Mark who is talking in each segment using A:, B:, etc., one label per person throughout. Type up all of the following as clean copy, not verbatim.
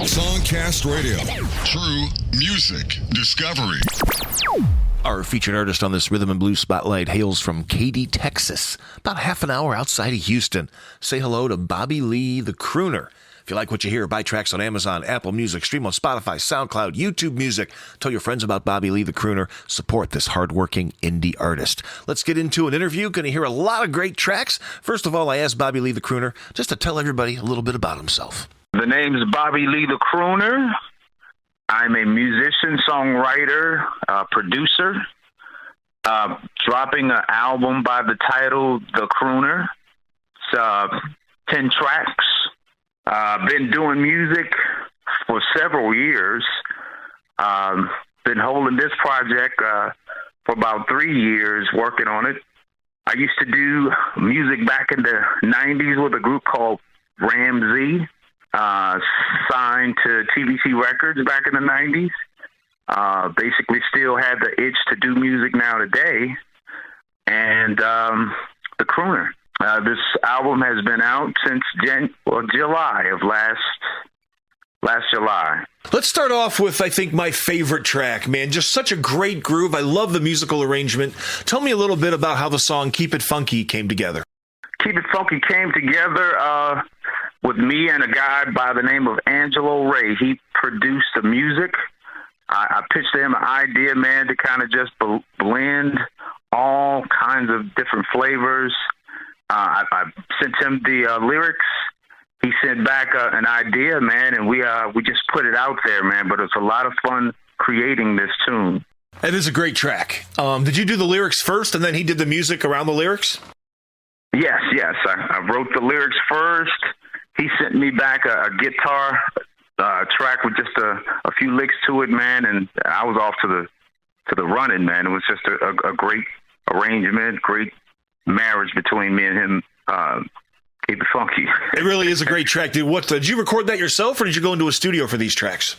A: SongCast Radio. True music discovery.
B: Our featured artist on this Rhythm and Blues Spotlight hails from Katy, Texas, about half an hour outside of Houston. Say hello to Bobby Lee, the Crooner. If you like what you hear, buy tracks on Amazon, Apple Music, stream on Spotify, SoundCloud, YouTube Music. Tell your friends about Bobby Lee, the Crooner. Support this hardworking indie artist. Let's get into an interview. Going to hear a lot of great tracks. First of all, I asked Bobby Lee, the Crooner, just to tell everybody a little bit about himself.
C: The name's Bobby Lee, the Crooner. I'm a musician, songwriter, producer. Dropping an album by the title The Crooner. It's 10 tracks. Been doing music for several years. Been holding this project for about 3 years, working on it. I used to do music back in the 90s with a group called Ramsey, signed to TVC Records back in the 90s. Basically still had the itch to do music now today. And The Crooner. This album has been out since July of last July.
B: Let's start off with, I think, my favorite track, man. Just such a great groove. I love the musical arrangement. Tell me a little bit about how the song Keep It Funky came together. Keep It Funky
C: came together with me and a guy by the name of Angelo Ray. He produced the music. I pitched him an idea, man, to kind of just blend all kinds of different flavors. I sent him the lyrics. He sent back an idea, man, and we just put it out there, man. But it's a lot of fun creating this tune.
B: It is a great track. Did you do the lyrics first, and then he did the music around the lyrics?
C: Yes. I wrote the lyrics first. He sent me back a guitar track with just a few licks to it, man, and I was off to the running, man. It was just a great arrangement, great marriage between me and him. Keep It Funky.
B: It really is a great track, dude. Did you record that yourself, or did you go into a studio for these tracks?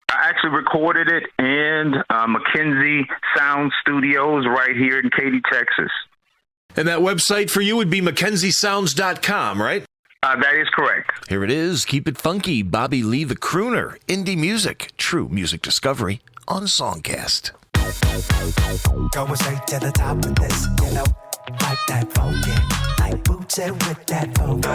C: I actually recorded it in McKenzie Sound Studios right here in Katy, Texas.
B: And that website for you would be McKenzieSounds.com, right?
C: That is correct.
B: Here it is. Keep It Funky. Bobby Lee, the Crooner. Indie music. True music discovery on SongCast.
D: Going straight to the top with this, you know, like that funky, like booted with that funky.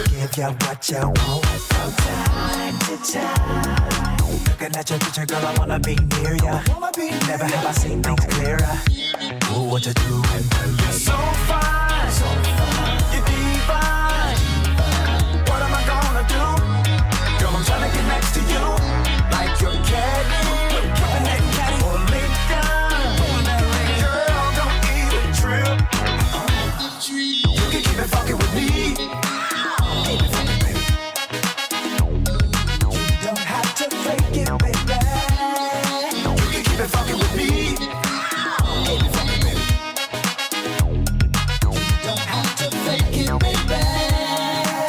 D: Give you what you want from time to time. Looking at your picture, girl, I wanna be near ya. Never have I seen things clearer. Ooh, what you doing? You're so fine, you're divine. What am I gonna do? Girl, I'm trying to get next to you, like your caddy. Fucking with me. You don't have to fake it, baby. You can keep it fucking with me. You don't have to fake it, baby.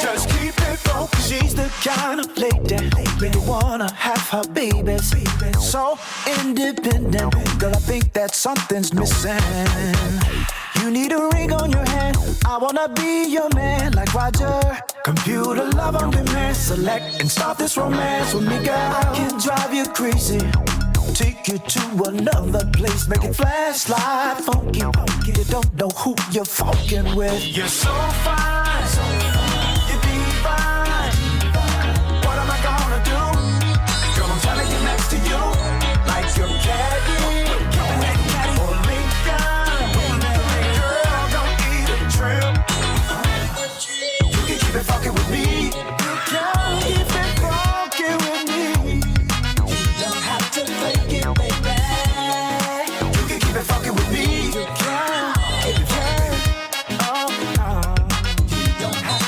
D: Just keep it focused. She's the kind of lady you wanna have her babies. So independent, girl, I think that something's missing. You need a ring on your hand. I wanna be your man like Roger. Computer love on demand. Select and start this romance with me, girl. I can drive you crazy. Take you to another place. Make it flash like funky. You don't know who you're fucking with. You're so fine. You're divine. What am I gonna do? Girl, I'm trying to get next to you. Like your caddy. Fucking with me. You can't keep it fucking with me. You don't have to fake it, baby. You can keep it fucking with me. You can. Oh, no. You don't have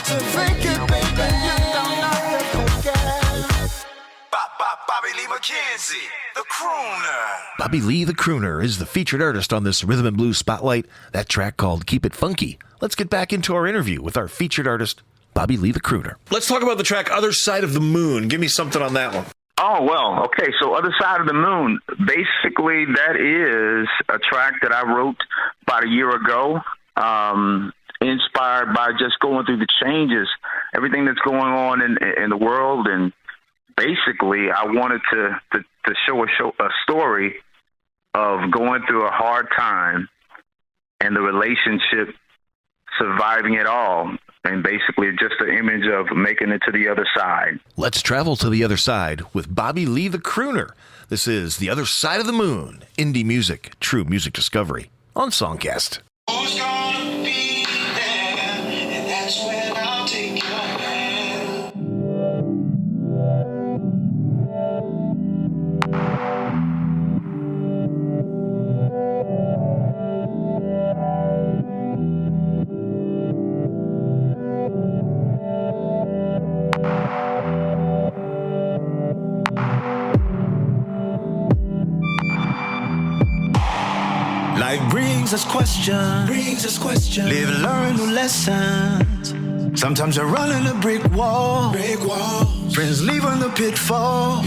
D: to fake it, baby. You don't have to fake it. Bobby Lee McKenzie, the Crooner.
B: Bobby Lee the Crooner is the featured artist on this Rhythm and Blues Spotlight, that track called Keep It Funky. Let's get back into our interview with our featured artist, Bobby Lee the Crooner. Let's talk about the track Other Side of the Moon. Give me something on that one.
C: Oh, well, okay. So Other Side of the Moon, basically that is a track that I wrote about a year ago, inspired by just going through the changes, everything that's going on in the world. And basically I wanted to show a story of going through a hard time and the relationship surviving it all. And basically just an image of making it to the other side.
B: Let's travel to the other side with Bobby Lee the Crooner. This is The Other Side of the Moon, indie music, true music discovery on SongCast.
D: Who's gonna be there? And that's when I'll take your hand. Life brings us questions, live and learn new lessons. Sometimes you're running a brick wall, friends leave on the pitfall.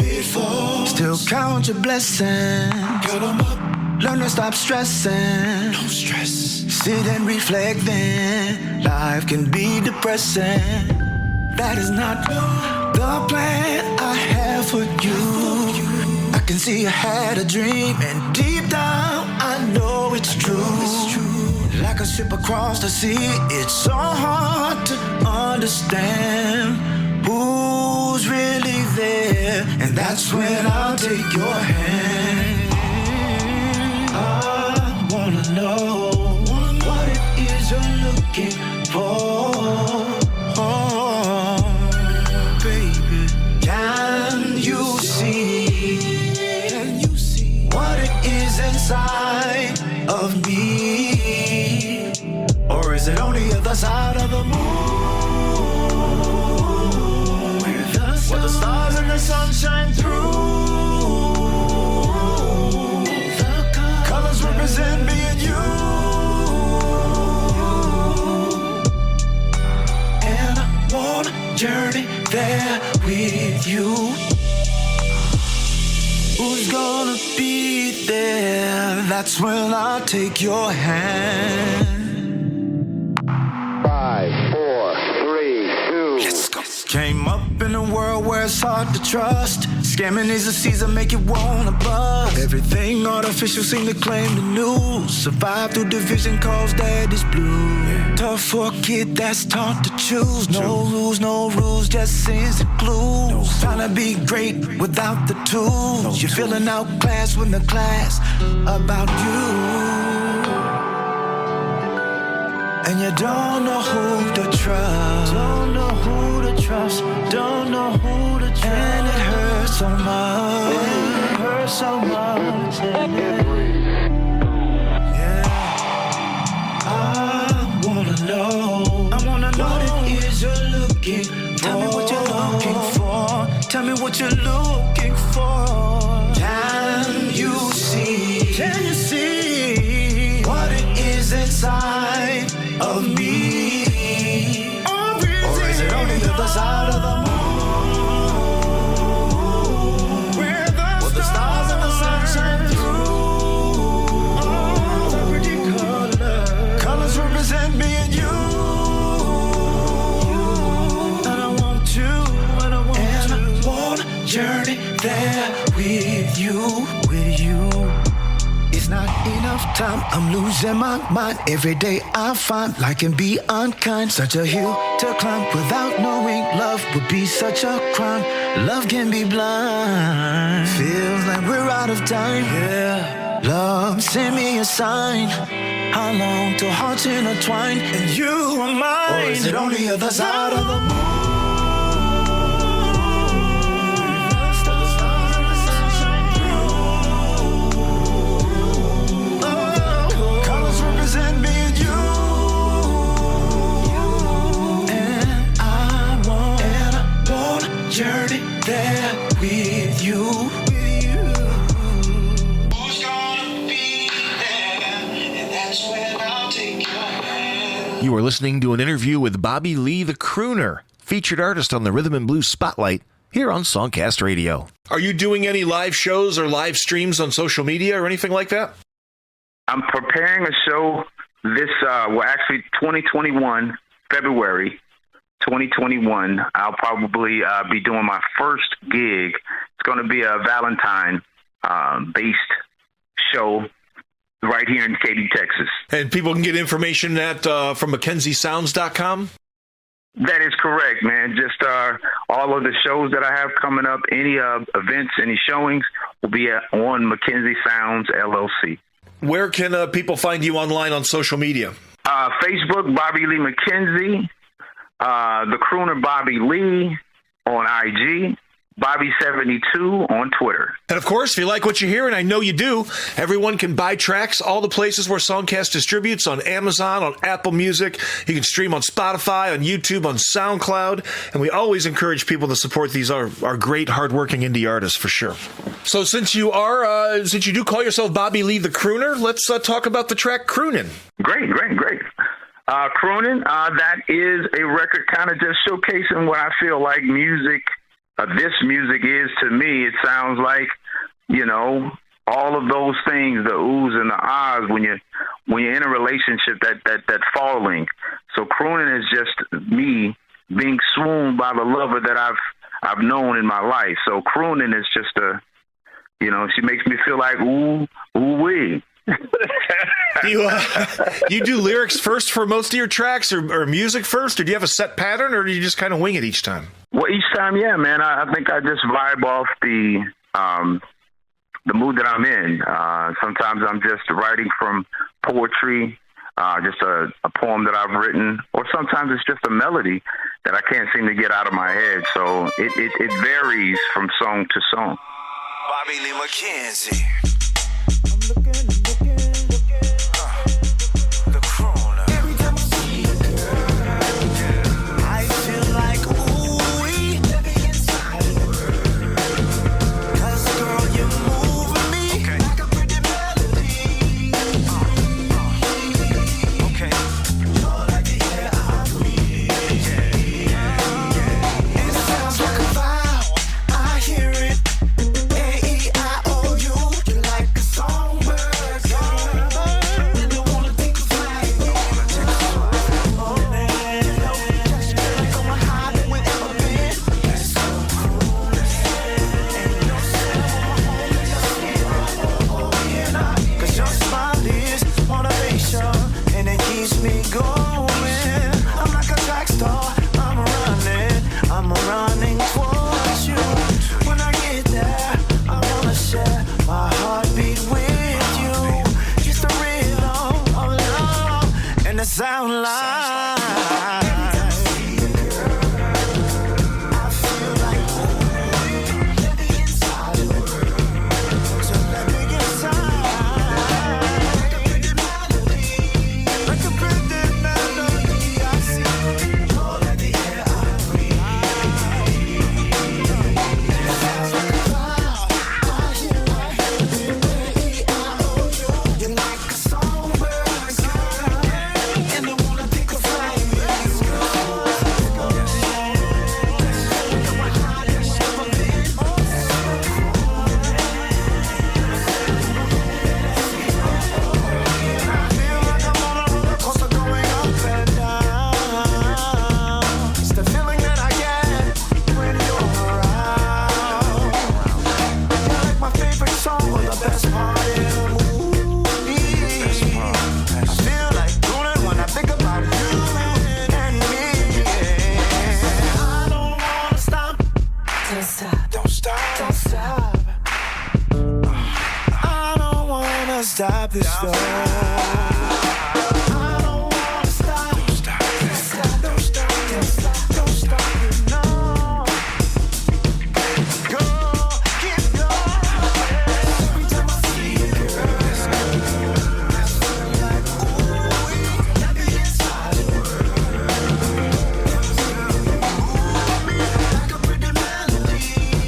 D: Still count your blessings, count 'em up. Learn to stop stressing, no stress. Sit and reflect then, life can be depressing. That is not the plan I have for you. I can see you had a dream, and deep down I know it's true. Like a ship across the sea, it's so hard to understand who's really there. And that's when I'll take your hand. I wanna know what it is you're looking for. Baby, can you see what it is inside of me? Or is it on the other side of the moon, where the stars and the sun shine through? The colors represent me and you, and I wanna journey there with you. Who's gonna be there? That's when I'll take your hand.
E: 5, 4, 3, 2.
D: Let's go. Came up in a world where it's hard to trust. Scamming is a season, make you wanna bust. Everything artificial seem to claim the news. Survive through division, cause daddy's blue. Tough for a kid that's taught to choose. No rules, just sins and clues. Trying to be great without the tools. You're feeling outclassed when the class about you. And you don't know who to trust. Don't know who to trust. Don't know who to trust. And it hurts so much. It hurts so much. Yeah. I wanna know what it is you're looking for. Tell me what you're looking for. Tell me what you're looking for. Can you see? Can you see what it is inside of me? Or is it on the other side of the moon, where the stars and the sun shine through? The pretty colors represent me and you. And I want to journey there with you. It's not enough time, I'm losing my mind. Every day I find life can be unkind. Such a hill to climb without knowing love would be such a crime. Love can be blind. Feels like we're out of time. Yeah. Love, send me a sign. How long till hearts intertwine and you are mine? Or is it on the other side of the moon? there with you.
F: Who's gonna be there? And that's when I'll take your hand.
B: You are listening to an interview with Bobby Lee, the Crooner, featured artist on the Rhythm and Blues Spotlight here on SongCast Radio. Are you doing any live shows or live streams on social media or anything like that?
C: I'm preparing a show this, actually 2021, February 2021. I'll probably be doing my first gig. It's going to be a Valentine-based show right here in Katy, Texas.
B: And people can get information at from MackenzieSounds.com?
C: That is correct, man. Just all of the shows that I have coming up, any events, any showings will be on Mackenzie Sounds, LLC.
B: Where can people find you online on social media?
C: Facebook, Bobby Lee McKenzie. The Crooner Bobby Lee on IG. Bobby72 on Twitter.
B: And of course, if you like what you hear, and I know you do, everyone can buy tracks, all the places where SongCast distributes, on Amazon, on Apple Music. You can stream on Spotify, on YouTube, on SoundCloud. And we always encourage people to support these our great, hardworking indie artists, for sure. So since you do call yourself Bobby Lee the Crooner, let's talk about the track Croonin'.
C: Great. Croonin', that is a record kind of just showcasing what I feel like this music is to me. It sounds like, all of those things, the oohs and the ahs, when you're in a relationship, that falling. So crooning is just me being swooned by the lover that I've known in my life. So crooning is just she makes me feel like ooh wee.
B: You do lyrics first for most of your tracks, or music first, or do you have a set pattern, or do you just kind of wing it each time?
C: Well, each time, yeah, man. I think I just vibe off the mood that I'm in. Sometimes I'm just writing from poetry, just a poem that I've written, or sometimes it's just a melody that I can't seem to get out of my head. So it varies from song to song.
F: Bobby Lee McKenzie.
D: I'm looking.
F: The Crooner.
D: Every time I see you, girl, I feel like ooh-wee, living inside of the world. 'Cause girl, you're moving me like a pretty melody.
F: Okay.
D: You're like the air I breathe. And it sounds like a vow. I hear it. A-E-I-O-U. You're like a songbird, girl. And I wanna take a flight. Like I'm higher than we ever been. Let's go cruising. And no sound, 'cause your smile is motivation, and it keeps me going. I'm like a track star. I'm running towards you. When I get there, I wanna share my heartbeat with you. Just the rhythm of love and the sound line. I feel like living inside the world. So let me get inside. Like a pretty melody. Like a pretty melody. I see. You're like the air I breathe. It sounds like a vow. I hear A-E-I-O-U. You're like a songbird, girl. And I wanna take a flight with you. Feel like I'm on a roller coaster going up and down. It's the feeling that I get when you're around. You're like my favorite song or the best part in the movie. I feel like doing it when I think about you and me. I don't wanna stop. Don't stop. I don't wanna stop this flow. I don't wanna stop. Don't stop, no. Go, keep going. Every time I see you, girl, I feel like ooh-wee, living inside the world. Like a pretty melody.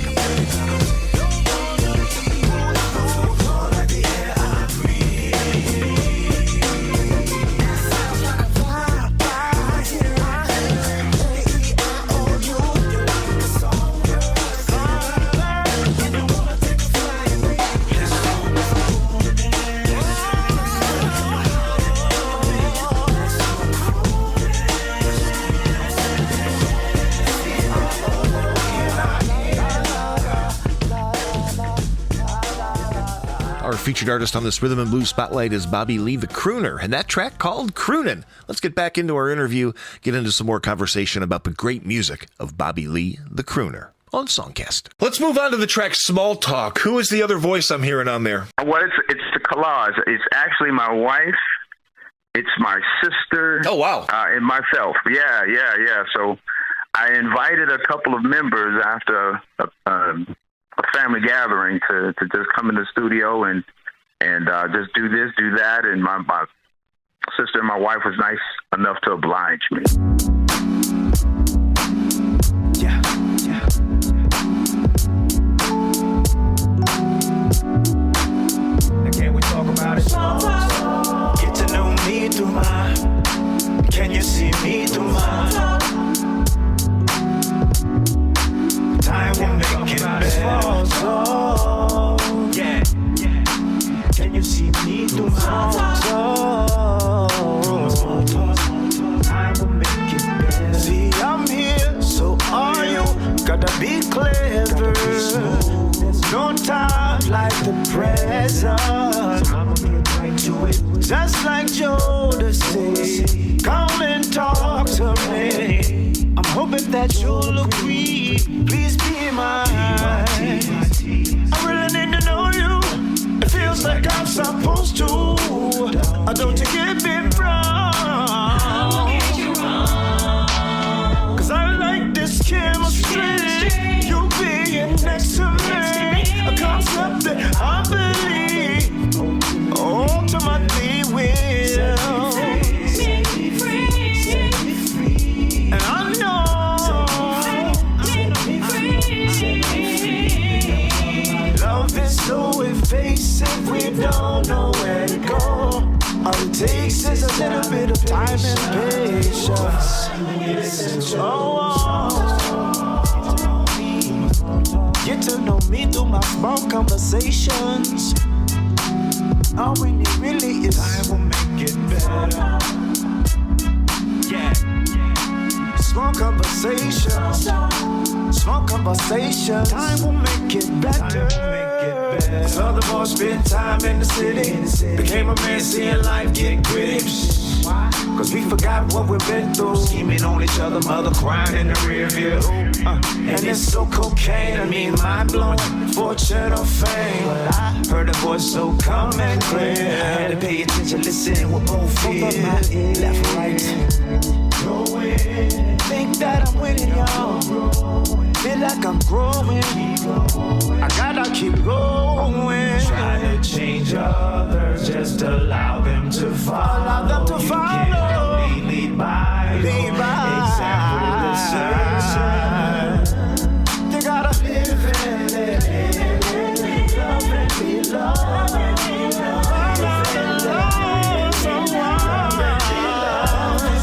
B: featured artist on this Rhythm and Blues Spotlight is Bobby Lee, the Crooner, and that track called Croonin'. Let's get back into our interview, get into some more conversation about the great music of Bobby Lee, the Crooner, on SongCast. Let's move on to the track Small Talk. Who is the other voice I'm hearing on there?
C: Well, it's the collage. It's actually my wife. It's my sister.
B: Oh, wow.
C: And myself. Yeah. So I invited a couple of members after a family gathering to just come in the studio and just do this, do that. And my sister and my wife was nice enough to oblige me.
D: Yeah. Now can we talk about it? Get to know me through my. Can you see me through my? Time will make it better. Yeah. Can you see me through my? Time will make it better. See, I'm here, so are you? Gotta be clever. There's no time like the present. I'ma get right to it. Just like Joe say, come and talk to me. I'm hoping that you'll agree. Please be mine. I really need to know you. It feels like I'm supposed to. Don't you get me wrong? Cause I like this chemistry. You being next to me. A concept that I believe ultimately will. And I know love is so evasive, we don't know where to go. All it takes is a little bit of time and patience. Get to know me through my small conversations. All we need really is time will make it better. Yeah. Small conversations. Small conversation. Time will make it better. Cause all the boys spend time in the city. Became a man seeing life get gritty. Cause we forgot what we've been through. Scheming on each other, mother crying in the rear view. And it's so cocaine, I mean mind blowing. Fortune or fame. Heard a voice so calm and clear. Had to pay attention, listen what both feel. Left, right. Think that I'm winning, y'all. Feel like I'm growing. I gotta keep going. Try to change others, just allow them to follow. Allow them to follow. You can't only lead by example the sun. They gotta live and love and be loved.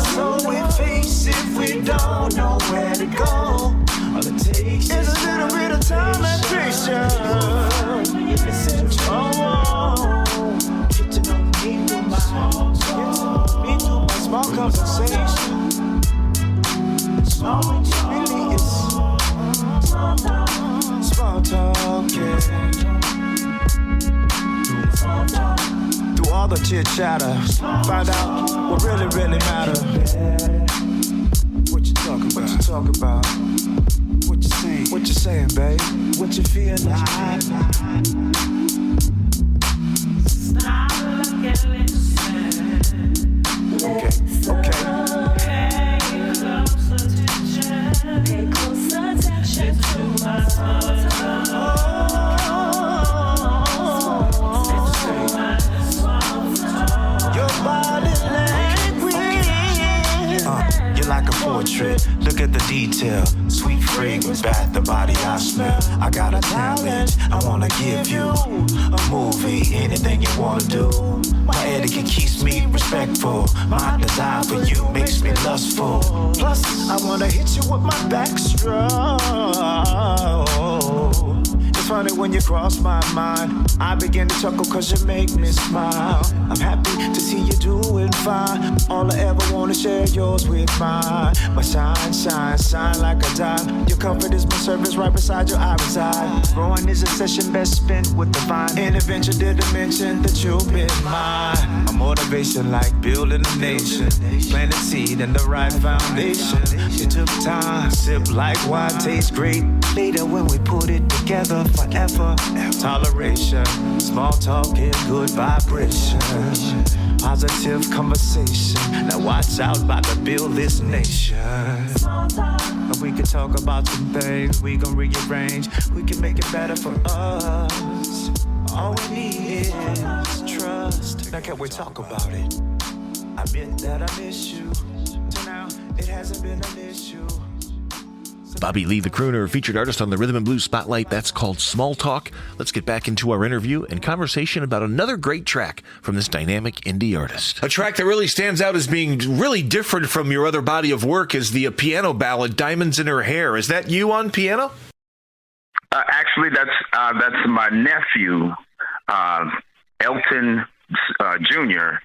D: So we face if we don't know where to go. All it takes is a little bit of time and patience. Get to know me through my small conversation. Small really is small talk, yeah. Through all the chit chatter, find out what really matters. What you talking about? What you saying? What you saying, babe? What you feel like?
F: Stop, look and listen.
D: Okay.
F: Pay close attention to my song.
D: Your body language. You're like a portrait. Look at the detail. Sweet fragrance, bath the body I smell. I got a challenge. I wanna give you a movie, anything you wanna do. My etiquette keeps me respectful. My desire for you makes me lustful. Plus, I wanna hit you with my backstroke. It's It's funny when you cross my mind. I begin to chuckle cause you make me smile. I'm happy to see you doing fine. All I ever wanna share yours with mine. My shine, shine, shine like a dime. Your comfort is my service, right beside you I reside. Growing is a session best spent with the vine. Intervention didn't mention that you've been mine. My motivation like building a nation. Planted seed in the right foundation. You took time, sip like wine, tastes great. Later when we put it together forever. Toleration, small talk and good vibration. Positive conversation. Now watch out, about to build this nation. And we can talk about some things, we gon' rearrange. We can make it better for us. All we need is trust. Now can we talk about it? I admit that I miss you. Till now, it hasn't been an issue.
B: Bobby Lee, the Crooner, featured artist on the Rhythm and Blues Spotlight. That's called Small Talk. Let's get back into our interview and conversation about another great track from this dynamic indie artist. A track that really stands out as being really different from your other body of work is the piano ballad, Diamonds in Her Hair. Is that you on piano?
C: Actually, that's my nephew, Elton Jr.,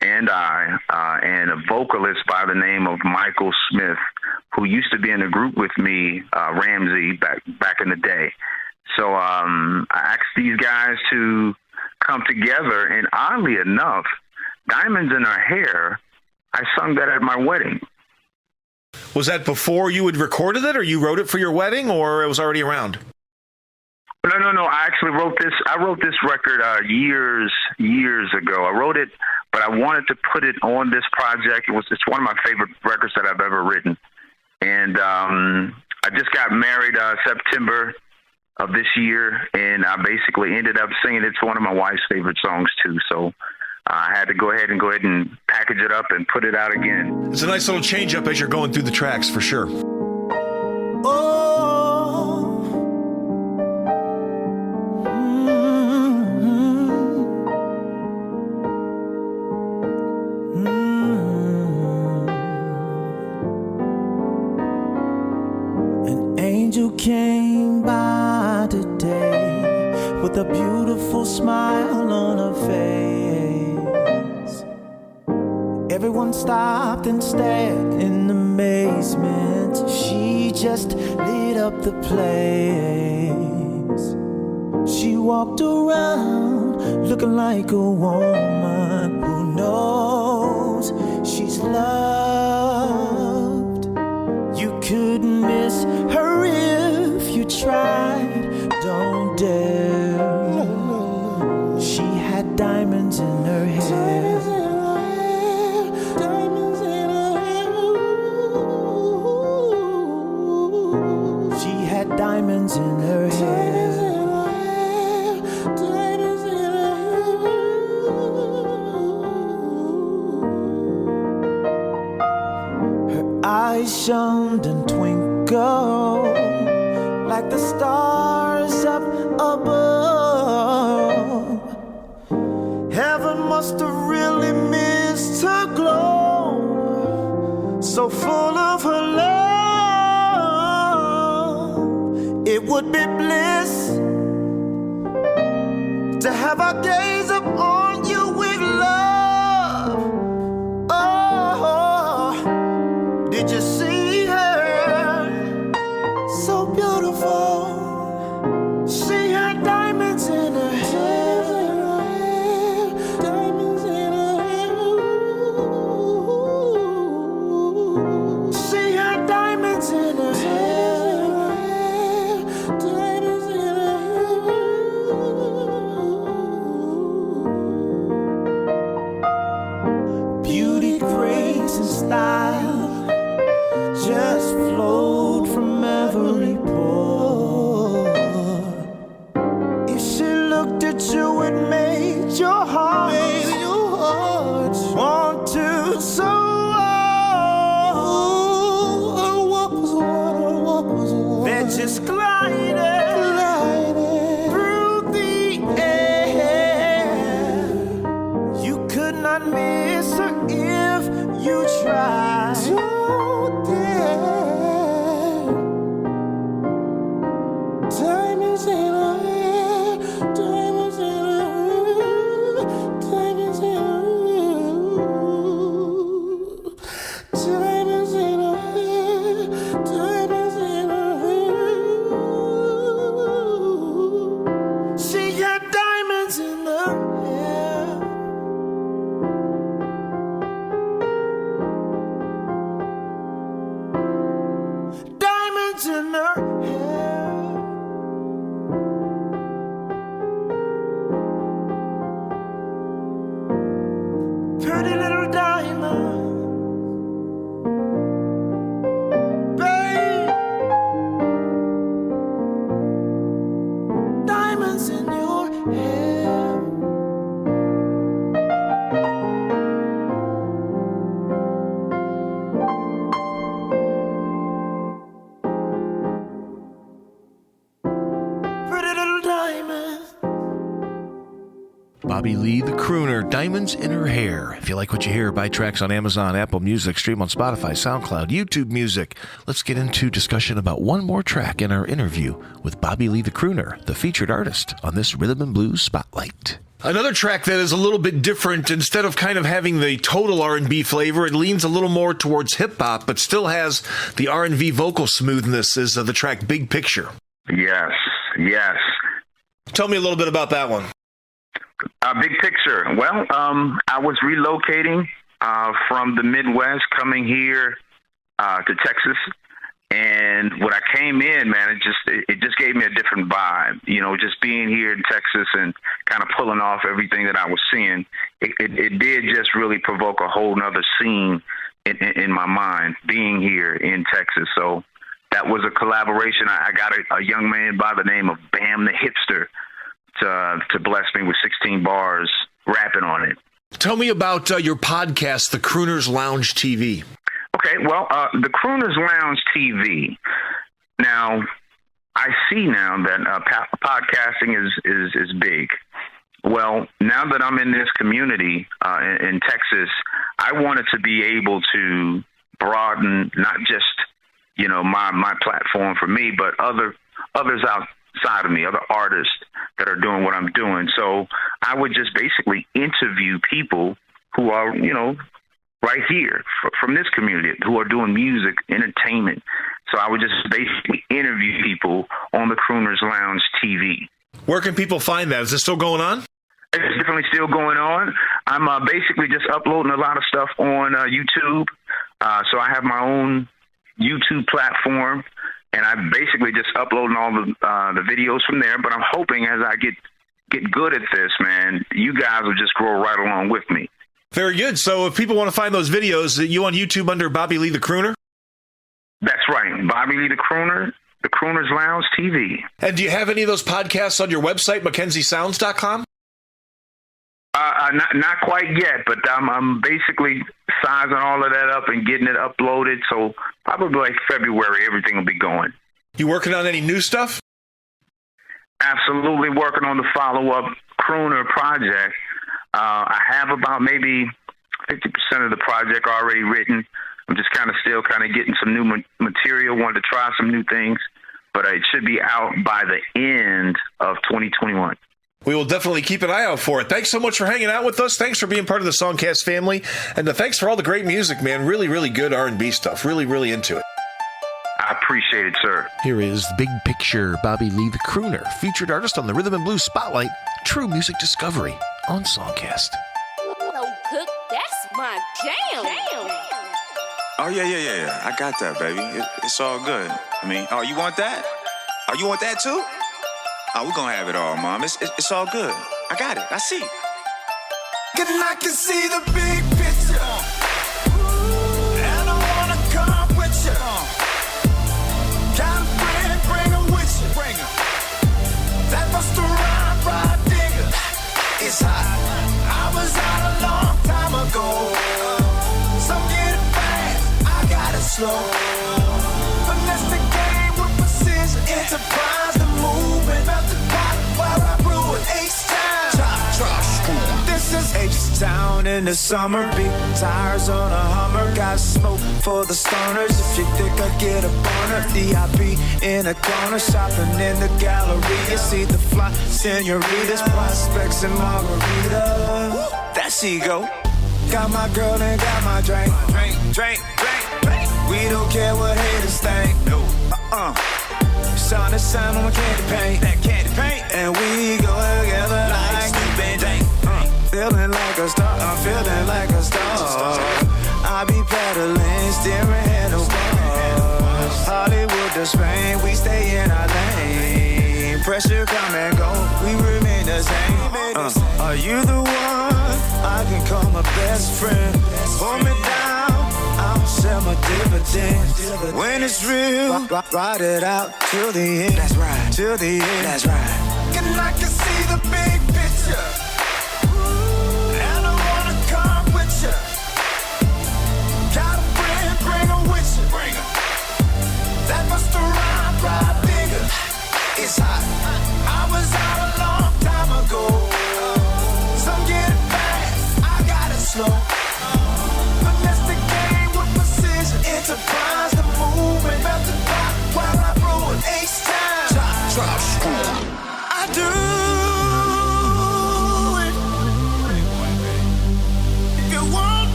C: and and a vocalist by the name of Michael Smith, who used to be in a group with me, Ramsey, back in the day. So I asked these guys to come together, and oddly enough, Diamonds in Her Hair, I sung that at my wedding.
B: Was that before you had recorded it, or you wrote it for your wedding, or it was already around?
C: No. I actually wrote this. I wrote this record years ago. I wrote it, but I wanted to put it on this project. It's one of my favorite records that I've ever written. And I just got married September of this year, and I basically ended up singing. It's one of my wife's favorite songs too. So I had to go ahead and package it up and put it out again.
B: It's a nice little change up as you're going through the tracks, for sure.
D: You came by today with a beautiful smile on her face. Everyone stopped and stared in amazement. She just lit up the place. She walked around looking like a woman who knows she's loved. You couldn't miss her if you tried, don't dare. She had diamonds in her hair. Diamonds in her hair. She had diamonds in her hair. Diamonds in her hair. Her eyes shone and twinkled like the stars up above. Heaven must have really missed her glow, so full of her love. It would be bliss to have our gaze up on you with love. Oh, did you see her? So beautiful. She had diamonds in her hair. Diamonds in her hair. She had diamonds in her hair. Diamonds in her hair. Beauty, grace, and style just flowed from every pore. If she looked at you, it made your heart want to soar. Her walk was one, that just glided through the air. You could not miss her if you tried. Diamonds in her hair.
B: Bobby Lee, the Crooner, Diamonds in Her Hair. If you like what you hear, buy tracks on Amazon, Apple Music, stream on Spotify, SoundCloud, YouTube Music. Let's get into discussion about one more track in our interview with Bobby Lee, the Crooner, the featured artist on this Rhythm and Blues Spotlight. Another track that is a little bit different. Instead of kind of having the total R&B flavor, it leans a little more towards hip-hop, but still has the R&B vocal smoothness is the track Big Picture.
C: Yes.
B: Tell me a little bit about that one.
C: Big Picture. Well, I was relocating from the Midwest, coming here to Texas. And when I came in, man, it just gave me a different vibe. You know, just being here in Texas and kind of pulling off everything that I was seeing, it did just really provoke a whole nother scene in my mind, being here in Texas. So that was a collaboration. I got a young man by the name of Bam the Hipster to bless me with 16 bars rapping on it.
B: Tell me about your podcast, The Crooner's Lounge TV.
C: Okay, well, the Crooner's Lounge TV. Now, I see now that podcasting is big. Well, now that I'm in this community in Texas, I wanted to be able to broaden not just, you know, my platform for me, but others outside of me, other artists that are doing what I'm doing. So I would just basically interview people who are, you know, right here from this community who are doing music, entertainment. So I would just basically interview people on the Crooner's Lounge TV.
B: Where can people find that? Is it still going on?
C: It's definitely still going on. I'm basically just uploading a lot of stuff on YouTube. So I have my own YouTube platform, and I'm basically just uploading all the videos from there. But I'm hoping as I get good at this, man, you guys will just grow right along with me.
B: Very good. So if people want to find those videos, you on YouTube under Bobby Lee the Crooner? That's
C: right. Bobby Lee the Crooner, the Crooner's Lounge TV.
B: And do you have any of those podcasts on your website, MackenzieSounds.com?
C: Not quite yet, but I'm basically sizing all of that up and getting it uploaded. So probably like February, everything will be going.
B: You working on any new stuff?
C: Absolutely working on the follow-up Crooner project. I have about maybe 50% of the project already written. I'm just still getting some new material, wanted to try some new things, but it should be out by the end of 2021.
B: We will definitely keep an eye out for it. Thanks so much for hanging out with us. Thanks for being part of the SongCast family. And thanks for all the great music, man. Really, really good R&B stuff. Really, really into it.
C: I appreciate it, sir.
B: Here is Big Picture, Bobby Lee the Crooner, featured artist on the Rhythm and Blues Spotlight, True Music Discovery on SongCast.
G: Oh, Cook, that's my jam.
H: Oh, yeah. I got that, baby. It's all good. I mean, oh, you want that? Oh, you want that too? Oh, we're gonna have it all, Mom. It's all good. I got it. I see.
D: And I can see the big picture. And I wanna come with you. Got a friend, bring him with you. That must ride digger. It's hot. I was out a long time ago. Some get it fast, I got it slow. Finesse the game with precision. Enterprise the movement. About the pot while I brew it H-Town. This is H-Town in the summer. Big tires on a Hummer. Got smoke for the stoners. If you think I get a boner, DIP in a corner. Shopping in the gallery. You see the fly senoritas, prospects and margaritas. That she go. Got my girl and got my drink. Drink. We don't care what haters think. No. Sun is sun on my candy paint. That candy paint. And we go together like Snoop and Dang. Feeling like a star. I'm feeling like a star. I be pedaling, steering handlebars. Hollywood to Spain, we stay in our lane. Pressure come and go, we remain the same. Are you the one? I can call my best friend. Hold me down, I'll sell my dividends. When it's real, ride it out till the end. That's right, till the end. That's right. And I can see the big picture. And I wanna come with you. Got a friend, bring her with you. That must ride digger. It's hot. I was out a long time ago. Some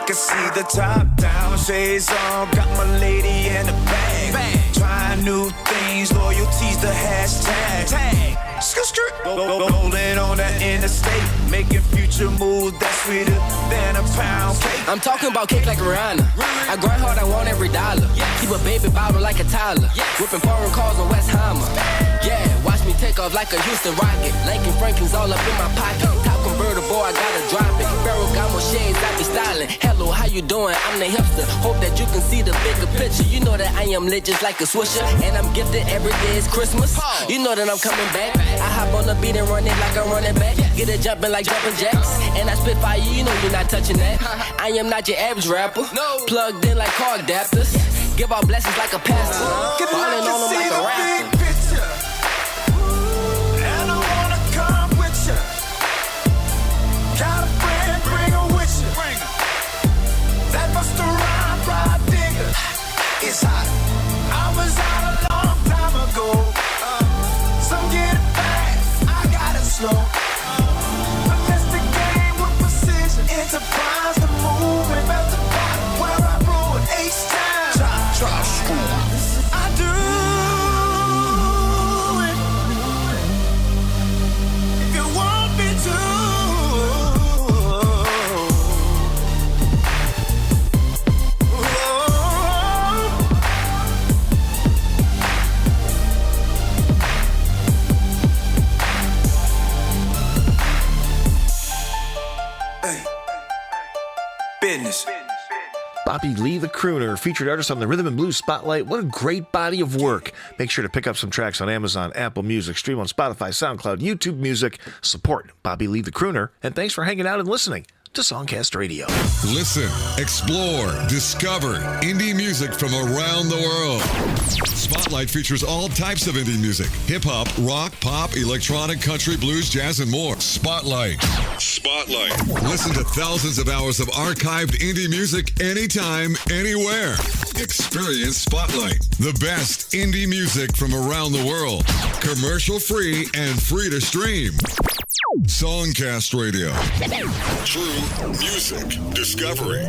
H: can see the top down, shades on, got my lady in the bag. Trying new things, loyalty's the hashtag. Rolling on that interstate, making future moves that's sweeter than a pound cake.
I: I'm talking about cake like Rihanna. I grind hard, I want every dollar. Keep a baby bottle like a toddler. Whipping foreign cars on West Hammer. Yeah, watch me take off like a Houston rocket. Lincoln Franklin's all up in my pocket. Top convertible, I gotta drop it. Ferragamo shades, I be styling. Hello, how you doing? I'm the hipster. Hope that you can see the bigger picture. You know that I am lit just like a swisher. And I'm gifted every day is Christmas. You know that I'm coming back. I hop on the beat and run it like I'm running back. Get it jumping like jumping jacks. And I spit fire, you know you're not touching that. I am not your average rapper. Plugged in like car adapters. Give out blessings like a pastor. Falling on them like a rapper.
D: And I wanna come with you. Got a friend, bring her with you. That Busta Rhyme digger. It's hot. I was out a long time ago. Some get it fast, I got it slow. I missed the game with precision. Enterprise the movement, about the bottom where I roll an ace time. Try school. I do it. If you want me to.
H: Business.
B: Bobby Lee, the Crooner, featured artist on the Rhythm and Blues Spotlight. What a great body of work. Make sure to pick up some tracks on Amazon, Apple Music, stream on Spotify, SoundCloud, YouTube Music. Support Bobby Lee, the Crooner. And thanks for hanging out and listening to SongCast Radio.
A: Listen, explore, discover indie music from around the world. Spotlight features all types of indie music: hip-hop, rock, pop, electronic, country, blues, jazz, and more. Spotlight. Listen to thousands of hours of archived indie music anytime, anywhere. Experience Spotlight, the best indie music from around the world. Commercial-free and free to stream. SongCast Radio. True music discovery.